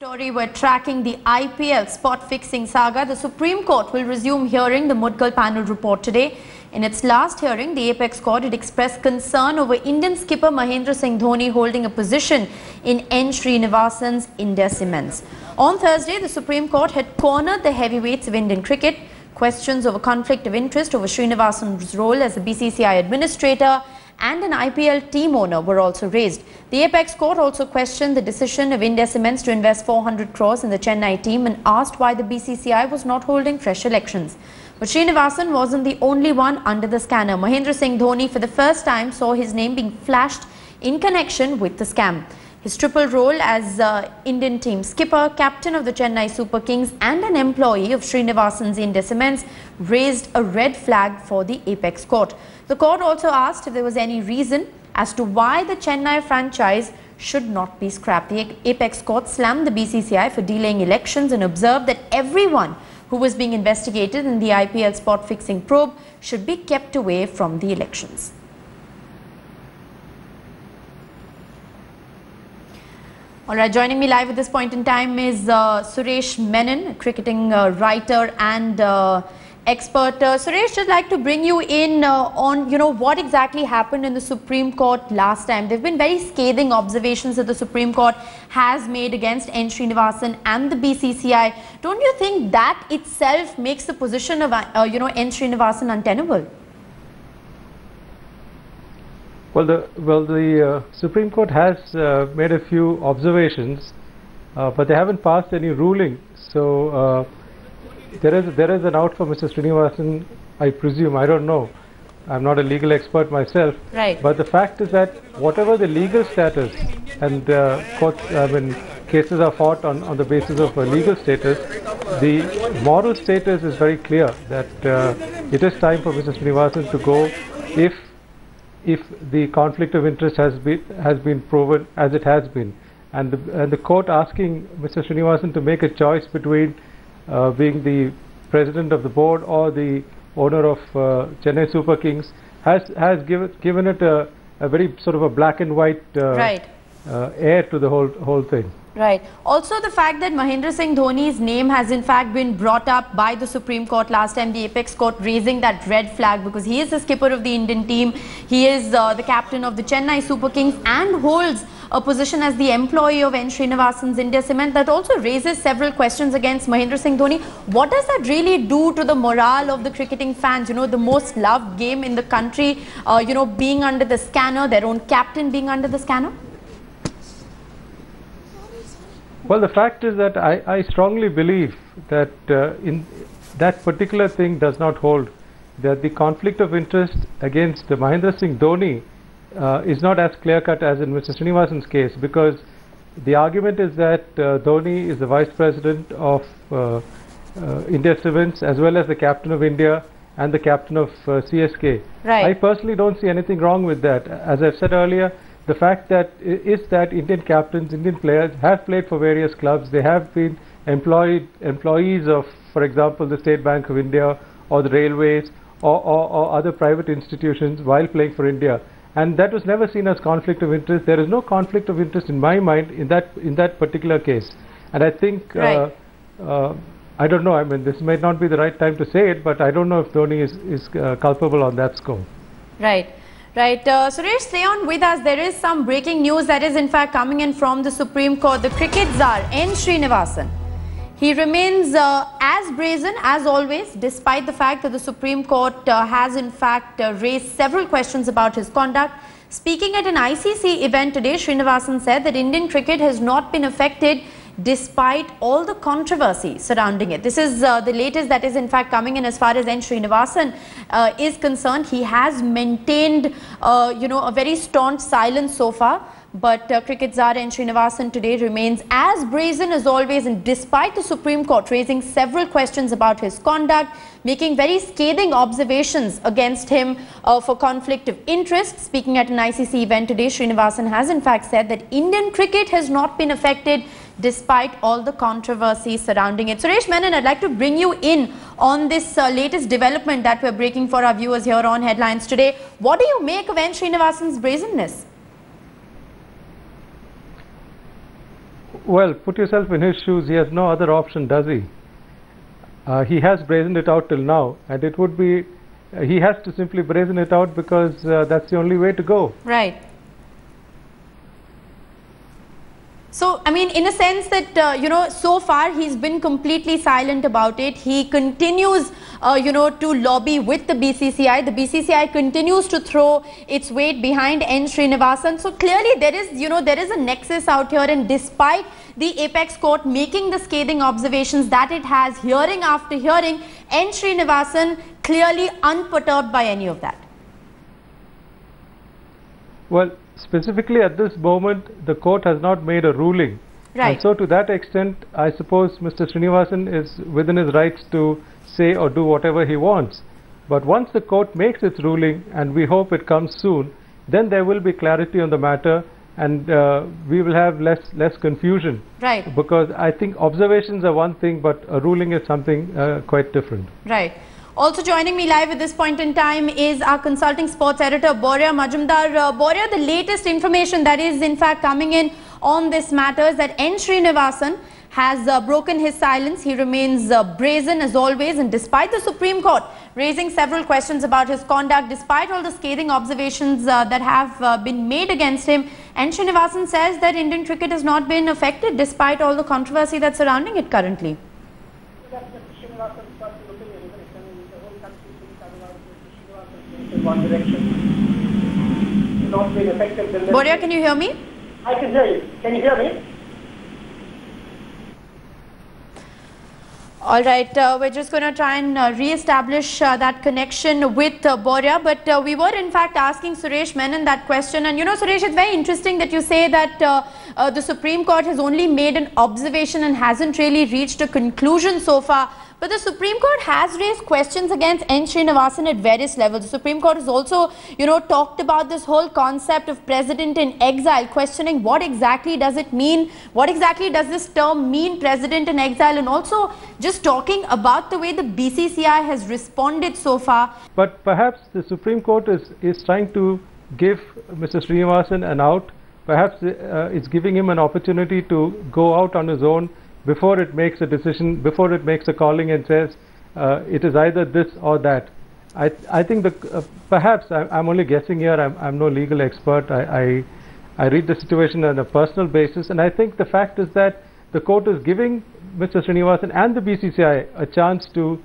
story, we're tracking the IPL spot fixing saga. The Supreme Court will resume hearing the Mudgal panel report today. In its last hearing, the apex court had expressed concern over Indian skipper Mahendra Singh Dhoni holding a position in N. Srinivasan's India Cements. On Thursday, the Supreme Court had cornered the heavyweights of Indian cricket. Questions over conflict of interest over Srinivasan's role as the BCCI administrator and an IPL team owner were also raised. The apex court also questioned the decision of India Cements to invest 400 crores in the Chennai team and asked why the BCCI was not holding fresh elections. But Srinivasan wasn't the only one under the scanner. Mahendra Singh Dhoni for the first time saw his name being flashed in connection with the scam. His triple role as Indian team skipper, captain of the Chennai Super Kings and an employee of Srinivasan's India Cements raised a red flag for the apex court. The court also asked if there was any reason as to why the Chennai franchise should not be scrapped. The apex court slammed the BCCI for delaying elections and observed that everyone who was being investigated in the IPL spot fixing probe should be kept away from the elections. Alright, joining me live at this point in time is Suresh Menon, a cricketing writer and expert. Suresh, just like to bring you in on, what exactly happened in the Supreme Court last time. There have been very scathing observations that the Supreme Court has made against N. Srinivasan and the BCCI. Don't you think that itself makes the position of, N. Srinivasan untenable? Well, the Supreme Court has made a few observations, but they haven't passed any ruling. So there is an out for Mr. Srinivasan, I presume. I don't know. I'm not a legal expert myself. Right. But the fact is that whatever the legal status, and courts, cases are fought on the basis of legal status, the moral status is very clear that it is time for Mr. Srinivasan to go if the conflict of interest has been proven as it has been, and the court asking Mr. Srinivasan to make a choice between being the president of the board or the owner of Chennai Super Kings has given it a very sort of a black and white air to the whole thing. Right. Also the fact that Mahendra Singh Dhoni's name has in fact been brought up by the Supreme Court last time, the apex court raising that red flag because he is the skipper of the Indian team, he is the captain of the Chennai Super Kings and holds a position as the employee of N. Srinivasan's India Cement. That also raises several questions against Mahendra Singh Dhoni. What does that really do to the morale of the cricketing fans? The most loved game in the country, being under the scanner, their own captain being under the scanner? Well, the fact is that I strongly believe that in that particular thing does not hold, that the conflict of interest against Mahendra Singh Dhoni is not as clear-cut as in Mr. Srinivasan's case, because the argument is that Dhoni is the vice president of India Cements as well as the captain of India and the captain of CSK. Right. I personally don't see anything wrong with that. As I've said earlier, the fact that Indian captains, Indian players have played for various clubs. They have been employees of, for example, the State Bank of India or the railways or other private institutions while playing for India. And that was never seen as conflict of interest. There is no conflict of interest in my mind in that particular case. And I think, right. I don't know, this might not be the right time to say it, but I don't know if Dhoni is culpable on that score. Right. Right. Suresh, stay on with us. There is some breaking news that is in fact coming in from the Supreme Court. The cricket czar, N. Srinivasan, he remains as brazen as always, despite the fact that the Supreme Court has in fact raised several questions about his conduct. Speaking at an ICC event today, Srinivasan said that Indian cricket has not been affected despite all the controversy surrounding it. This is the latest that is in fact coming in as far as N. Srinivasan is concerned. He has maintained, a very staunch silence so far. But cricket czar N. Srinivasan today remains as brazen as always, and despite the Supreme Court raising several questions about his conduct, making very scathing observations against him for conflict of interest. Speaking at an ICC event today, Srinivasan has in fact said that Indian cricket has not been affected despite all the controversy surrounding it. Suresh Menon, I'd like to bring you in on this latest development that we're breaking for our viewers here on Headlines today. What do you make of N. Srinivasan's brazenness? Well, put yourself in his shoes. He has no other option, does he? He has brazened it out till now, and it would be, he has to simply brazen it out because that's the only way to go. Right. So, I mean, in a sense that, you know, so far he's been completely silent about it. He continues, you know, to lobby with the BCCI. The BCCI continues to throw its weight behind N. Srinivasan. So, clearly there is, you know, there is a nexus out here, and despite the apex court making the scathing observations that it has hearing after hearing, N. Srinivasan clearly unperturbed by any of that. Well, specifically at this moment, the court has not made a ruling. Right. And so to that extent, I suppose Mr. Srinivasan is within his rights to say or do whatever he wants. But once the court makes its ruling, and we hope it comes soon, then there will be clarity on the matter, and we will have less confusion. Right. Because I think observations are one thing, but a ruling is something quite different. Right. Also joining me live at this point in time is our consulting sports editor, Borya Majumdar. Borya, the latest information that is in fact coming in on this matter is that N. Srinivasan has broken his silence. He remains brazen as always, and despite the Supreme Court raising several questions about his conduct, despite all the scathing observations that have been made against him, N. Srinivasan says that Indian cricket has not been affected despite all the controversy that's surrounding it currently. One direction. Not being affected. Borya, can you hear me? I can hear you. Can you hear me? All right, we're just going to try and re-establish that connection with Borya, but we were in fact asking Suresh Menon that question. And you know, Suresh, it's very interesting that you say that the Supreme Court has only made an observation and hasn't really reached a conclusion so far. But the Supreme Court has raised questions against N. Srinivasan at various levels. The Supreme Court has also, you know, talked about this whole concept of president in exile, questioning what exactly does it mean, what exactly does this term mean, president in exile, and also just talking about the way the BCCI has responded so far. But perhaps the Supreme Court is trying to give Mr. Srinivasan an out. Perhaps it's giving him an opportunity to go out on his own before it makes a decision, before it makes a calling and says it is either this or that. I think that perhaps I'm only guessing here. I'm no legal expert. I read the situation on a personal basis, and I think the fact is that the court is giving Mr. Srinivasan and the BCCI a chance to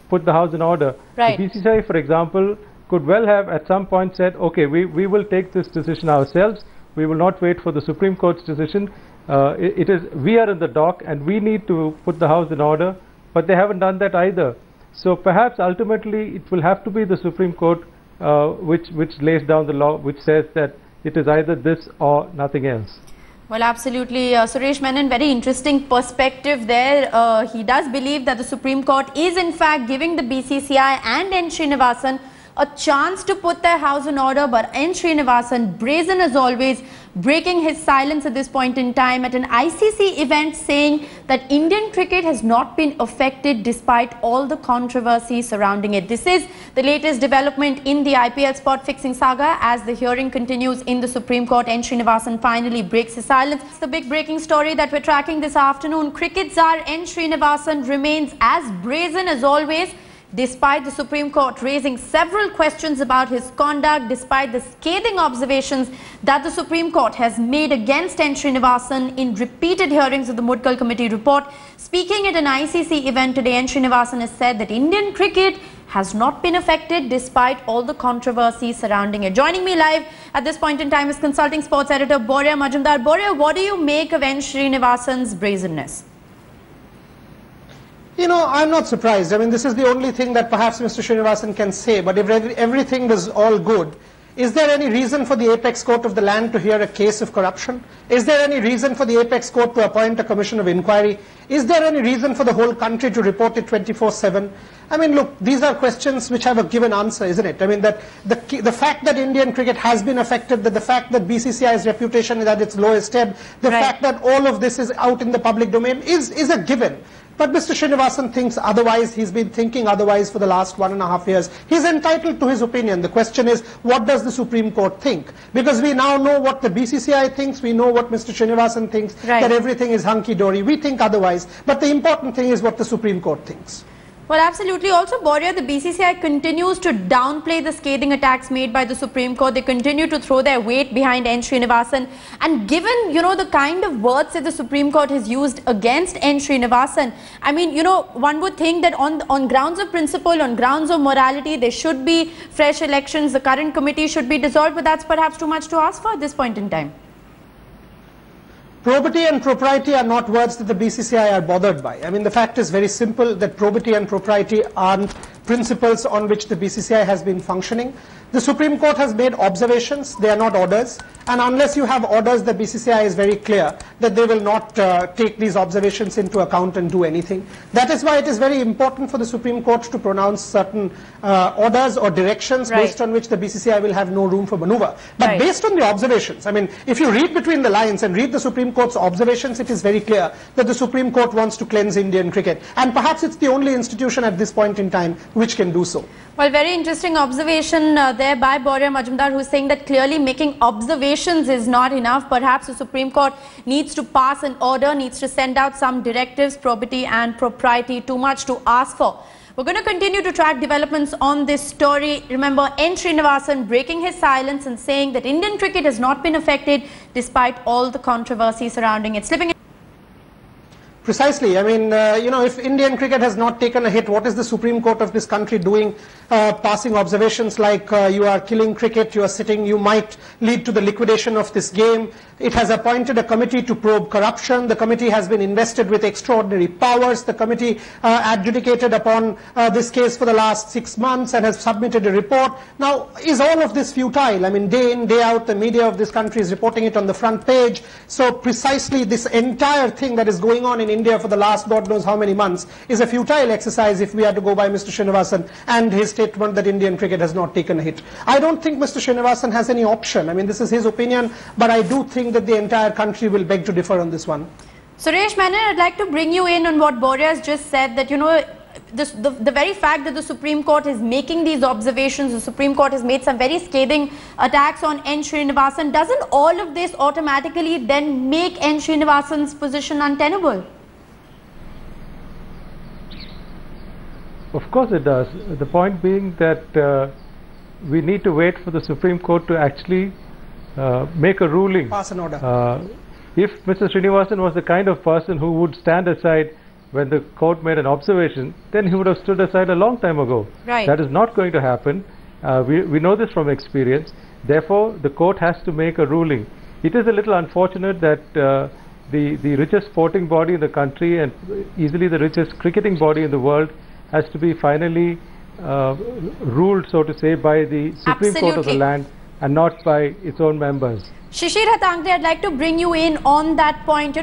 put the house in order. Right. The BCCI, for example, could well have at some point said, okay, we will take this decision ourselves. We will not wait for the Supreme Court's decision. We are in the dock and we need to put the house in order, but they haven't done that either. So perhaps ultimately it will have to be the Supreme Court which lays down the law, which says that it is either this or nothing else. Well, absolutely. Suresh Menon, very interesting perspective there. He does believe that the Supreme Court is in fact giving the BCCI and N. Srinivasan a chance to put their house in order, but N. Srinivasan, brazen as always, breaking his silence at this point in time at an ICC event, saying that Indian cricket has not been affected despite all the controversy surrounding it. This is the latest development in the IPL spot fixing saga as the hearing continues in the Supreme Court. N. Srinivasan finally breaks his silence. It's the big breaking story that we're tracking this afternoon. Cricket czar N. Srinivasan remains as brazen as always, despite the Supreme Court raising several questions about his conduct, despite the scathing observations that the Supreme Court has made against N. Srinivasan in repeated hearings of the Mudgal Committee report. Speaking at an ICC event today, N. Srinivasan has said that Indian cricket has not been affected despite all the controversy surrounding it. Joining me live at this point in time is consulting sports editor Borya Majumdar. Borya, what do you make of N. Srinivasan's brazenness? You know, I'm not surprised. I mean, this is the only thing that perhaps Mr. Srinivasan can say, but if everything was all good, is there any reason for the apex court of the land to hear a case of corruption? Is there any reason for the apex court to appoint a commission of inquiry? Is there any reason for the whole country to report it 24/7? I mean, look, these are questions which have a given answer, isn't it? I mean, that the fact that Indian cricket has been affected, that the fact that BCCI's reputation is at its lowest ebb, the fact that all of this is out in the public domain is a given. But Mr. Srinivasan thinks otherwise. He's been thinking otherwise for the last 1.5 years. He's entitled to his opinion. The question is, what does the Supreme Court think? Because we now know what the BCCI thinks, we know what Mr. Srinivasan thinks, that everything is hunky-dory. We think otherwise. But the important thing is what the Supreme Court thinks. Well, absolutely. Also, Borya, the BCCI continues to downplay the scathing attacks made by the Supreme Court. They continue to throw their weight behind N. Srinivasan. And given, the kind of words that the Supreme Court has used against N. Srinivasan, I mean, one would think that on grounds of principle, on grounds of morality, there should be fresh elections. The current committee should be dissolved, but that's perhaps too much to ask for at this point in time. Probity and propriety are not words that the BCCI are bothered by. I mean, the fact is very simple, that probity and propriety aren't principles on which the BCCI has been functioning. The Supreme Court has made observations, they are not orders, and unless you have orders, the BCCI is very clear that they will not take these observations into account and do anything. That is why it is very important for the Supreme Court to pronounce certain orders or directions based on which the BCCI will have no room for maneuver. But based on the observations, I mean, if you read between the lines and read the Supreme Court's observations, it is very clear that the Supreme Court wants to cleanse Indian cricket. And perhaps it's the only institution at this point in time which can do so. Well, very interesting observation there by Borya Majumdar, who is saying that clearly making observations is not enough. Perhaps the Supreme Court needs to pass an order, needs to send out some directives. Probity and propriety, too much to ask for. We're going to continue to track developments on this story. Remember, N. Srinivasan breaking his silence and saying that Indian cricket has not been affected despite all the controversy surrounding it. Slipping in. Precisely. I mean, if Indian cricket has not taken a hit, what is the Supreme Court of this country doing? Passing observations like you are killing cricket, you are sitting, you might lead to the liquidation of this game. It has appointed a committee to probe corruption. The committee has been invested with extraordinary powers. The committee adjudicated upon this case for the last 6 months and has submitted a report. Now, is all of this futile? I mean, day in, day out, the media of this country is reporting it on the front page. So precisely this entire thing that is going on in India for the last God knows how many months is a futile exercise if we are to go by Mr. Srinivasan and his statement that Indian cricket has not taken a hit. I don't think Mr. Srinivasan has any option. I mean, this is his opinion, but I do think that the entire country will beg to differ on this one. Suresh Menon, I'd like to bring you in on what Borya has just said, that the very fact that the Supreme Court is making these observations, the Supreme Court has made some very scathing attacks on N. Srinivasan, doesn't all of this automatically then make N. Srinivasan's position untenable? Of course it does. The point being that we need to wait for the Supreme Court to actually make a ruling. Pass an order. If Mr. Srinivasan was the kind of person who would stand aside when the court made an observation, then he would have stood aside a long time ago. Right. That is not going to happen. We know this from experience. Therefore, the court has to make a ruling. It is a little unfortunate that the richest sporting body in the country and easily the richest cricketing body in the world has to be finally ruled, so to say, by the Supreme Court of the land and not by its own members. Shishir Hatangde, I'd like to bring you in on that point. The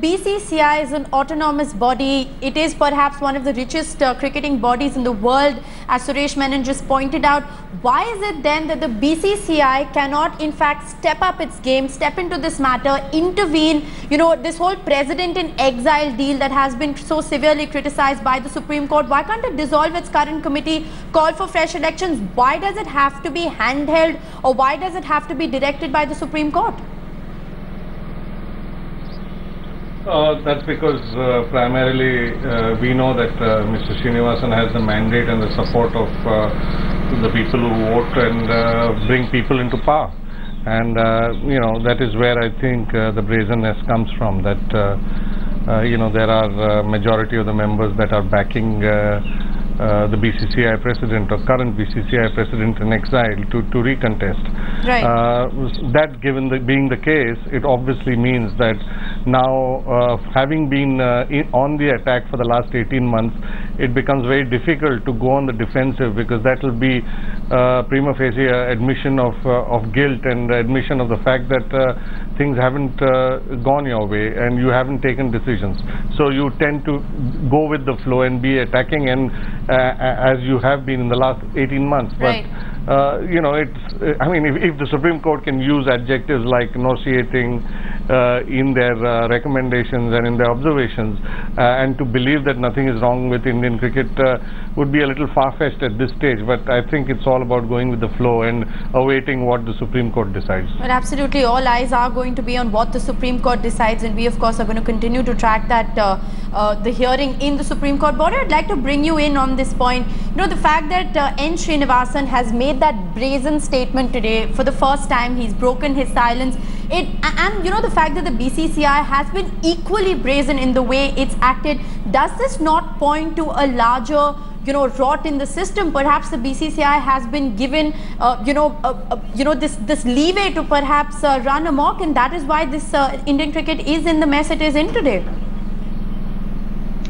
BCCI is an autonomous body. It is perhaps one of the richest cricketing bodies in the world, as Suresh Menon just pointed out. Why is it then that the BCCI cannot in fact step up its game, step into this matter, intervene? This whole president in exile deal that has been so severely criticized by the Supreme Court, why can't it dissolve its current committee, call for fresh elections? Why does it have to be handheld, or why does it have to be directed by the Supreme Court? That's because primarily we know that Mr. Srinivasan has the mandate and the support of the people who vote and bring people into power. And that is where I think the brazenness comes from, that there are majority of the members that are backing the BCCI president or current BCCI president in exile to recontest. Right. That being the case, it obviously means that now having been on the attack for the last 18 months, it becomes very difficult to go on the defensive, because that will be prima facie admission of guilt and admission of the fact that things haven't gone your way and you haven't taken decisions. So you tend to go with the flow and be attacking, and as you have been in the last 18 months. Right. you know, I mean, if the Supreme Court can use adjectives like nauseating in their recommendations and in their observations, and to believe that nothing is wrong with Indian cricket would be a little far-fetched at this stage. But I think it's all about going with the flow and awaiting what the Supreme Court decides. Well, absolutely, all eyes are going to be on what the Supreme Court decides, and we of course are going to continue to track that the hearing in the Supreme Court. But I'd like to bring you in on this point. You know, the fact that N. Srinivasan has made that brazen statement today for the first time, he's broken his silence. And you know, the fact that the BCCI has been equally brazen in the way it's acted, does this not point to a larger, you know, rot in the system? Perhaps the BCCI has been given, this leeway to perhaps run amok, and that is why this Indian cricket is in the mess it is in today.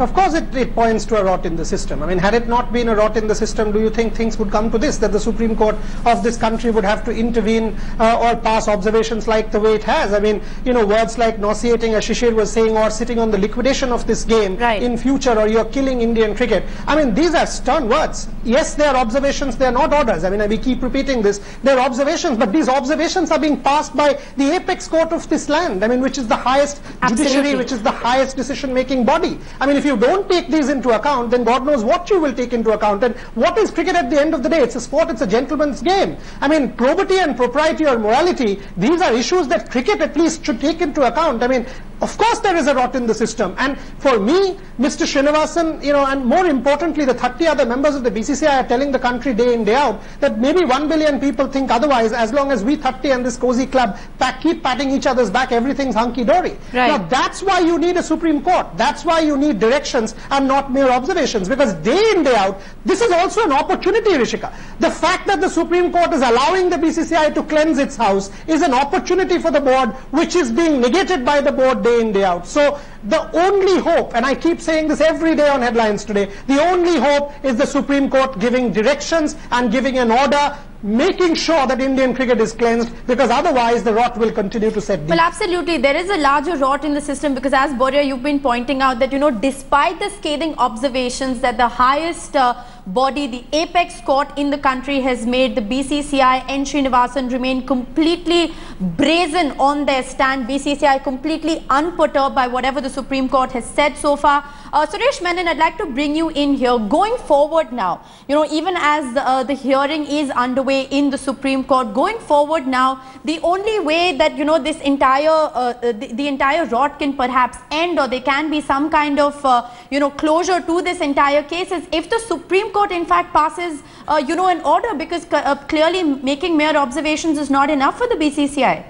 Of course it points to a rot in the system. I mean, had it not been a rot in the system, do you think things would come to this, that the Supreme Court of this country would have to intervene or pass observations like the way it has? I mean, you know, words like nauseating, as Shishir was saying, or sitting on the liquidation of this game in future, or you're killing Indian cricket. I mean, these are stern words. Yes, they are observations, they are not orders. I mean, we keep repeating this. They're observations, but these observations are being passed by the apex court of this land, I mean, which is the highest judiciary, which is the highest decision-making body. I mean, if you don't take these into account, then God knows what you will take into account. And what is cricket at the end of the day? It's a sport, it's a gentleman's game. I mean, probity and propriety or morality, these are issues that cricket at least should take into account. I mean, of course there is a rot in the system. And for me, Mr. Srinivasan, you know, and more importantly, the 30 other members of the BCCI are telling the country day in, day out that maybe 1 billion people think otherwise. As long as we 30 and this cozy club keep patting each other's back, everything's hunky-dory. Now, that's why you need a Supreme Court. That's why you need directions and not mere observations. Because day in, day out, this is also an opportunity, Rishika. The fact that the Supreme Court is allowing the BCCI to cleanse its house is an opportunity for the board, which is being negated by the board day in, day out. So the only hope, and I keep saying this every day on headlines today, the only hope is the Supreme Court giving directions and giving an order, making sure that Indian cricket is cleansed, because otherwise the rot will continue to set deep. Well, absolutely, there is a larger rot in the system, because as Boria, you've been pointing out that, you know, despite the scathing observations that the highest body, the apex court in the country has made, the BCCI and Srinivasan remain completely brazen on their stand. BCCI completely unperturbed by whatever the Supreme Court has said so far. Suresh Menon, I'd like to bring you in here. Going forward now, you know, even as the hearing is underway in the Supreme Court, going forward now, the only way that, you know, this entire the entire rot can perhaps end, or there can be some kind of you know, closure to this entire case, is if the Supreme Court in fact passes you know, an order, because clearly making mere observations is not enough for the BCCI.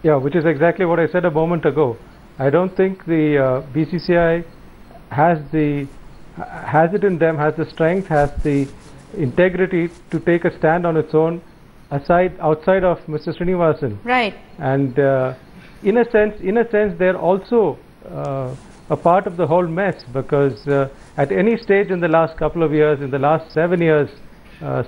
Yeah, which is exactly what I said a moment ago. I don't think the BCCI has it in them, has the strength, has the integrity to take a stand on its own, outside of Mr. Srinivasan. Right. And in a sense, they're also a part of the whole mess, because at any stage in the last couple of years, in the last 7 years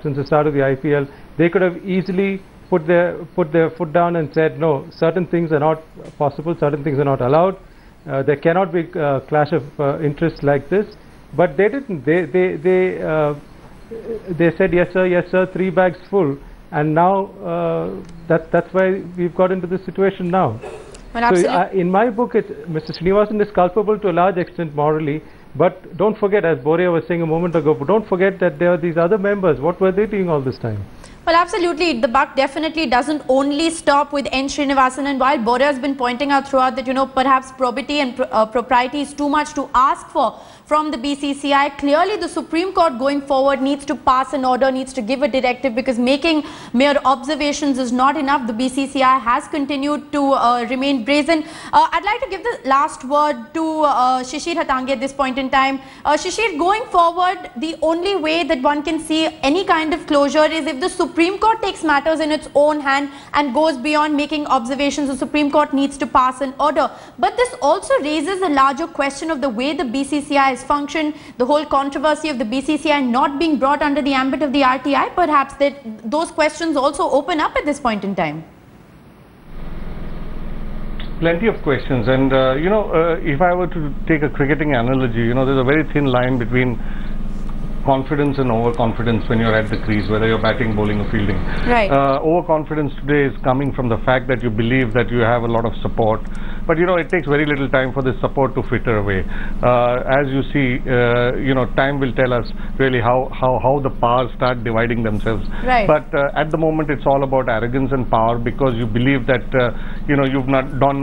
since the start of the IPL, they could have easily put their foot down and said, no, certain things are not possible, certain things are not allowed, there cannot be a clash of interests like this. But they didn't. They said yes sir, 3 bags full, and now that's why we've got into this situation now. Well, so in my book, Mr. Srinivasan is culpable to a large extent morally, but don't forget, as Boria was saying a moment ago, but don't forget that there are these other members. What were they doing all this time? Well, absolutely. The buck definitely doesn't only stop with N. Srinivasan, and while Boria has been pointing out throughout that, you know, perhaps probity and propriety is too much to ask for from the BCCI, clearly the Supreme Court going forward needs to pass an order, needs to give a directive, because making mere observations is not enough. The BCCI has continued to remain brazen. I'd like to give the last word to Shishir Hatangi at this point in time. Shishir, going forward, the only way that one can see any kind of closure is if the Supreme Court takes matters in its own hand and goes beyond making observations. The Supreme Court needs to pass an order. But this also raises a larger question of the way the BCCI function, the whole controversy of the BCCI not being brought under the ambit of the RTI, perhaps that those questions also open up at this point in time. Plenty of questions, and you know, if I were to take a cricketing analogy, you know, there's a very thin line between confidence and overconfidence when you're at the crease, whether you're batting, bowling or fielding. Right. Overconfidence today is coming from the fact that you believe that you have a lot of support, but it takes very little time for this support to fritter away. As you see, time will tell us really how the powers start dividing themselves. Right. But at the moment it's all about arrogance and power, because you believe that you've not done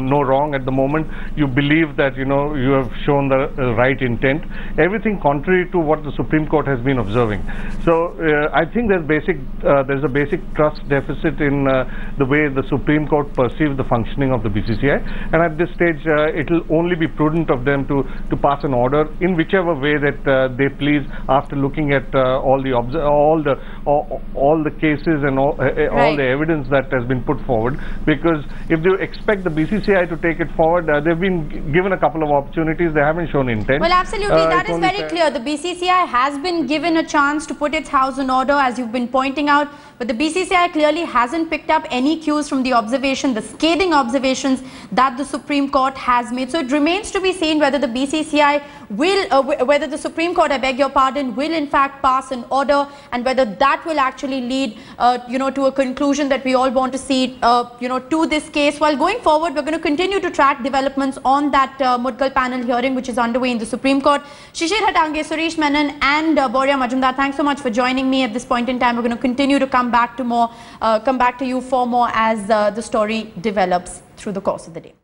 no wrong at the moment. You believe that you have shown the right intent, everything contrary to what the Supreme Court has been observing. So I think there's a basic trust deficit in the way the Supreme Court perceives the functioning of the BCCI, and at this stage it will only be prudent of them to pass an order in whichever way that they please, after looking at all the cases and all the evidence that has been put forward. Because if they expect the BCCI to take it forward, they've been given a couple of opportunities, they haven't shown intent. Well, absolutely, that is very clear. The BCCI has been given a chance to put its house in order, as you've been pointing out, but the BCCI clearly hasn't picked up any cues from the scathing observations that the Supreme Court has made. So it remains to be seen whether the BCCI will, whether the Supreme Court, I beg your pardon, will in fact pass an order, and whether that will actually lead, to a conclusion that we all want to see, to this case. While going forward, we're going to continue to track developments on that Mudgal panel hearing, which is underway in the Supreme Court. Shishir Hatange, Suresh Menon and Boria Majumdar, thanks so much for joining me at this point in time. We're going to continue to come back to you for more as the story develops through the course of the day.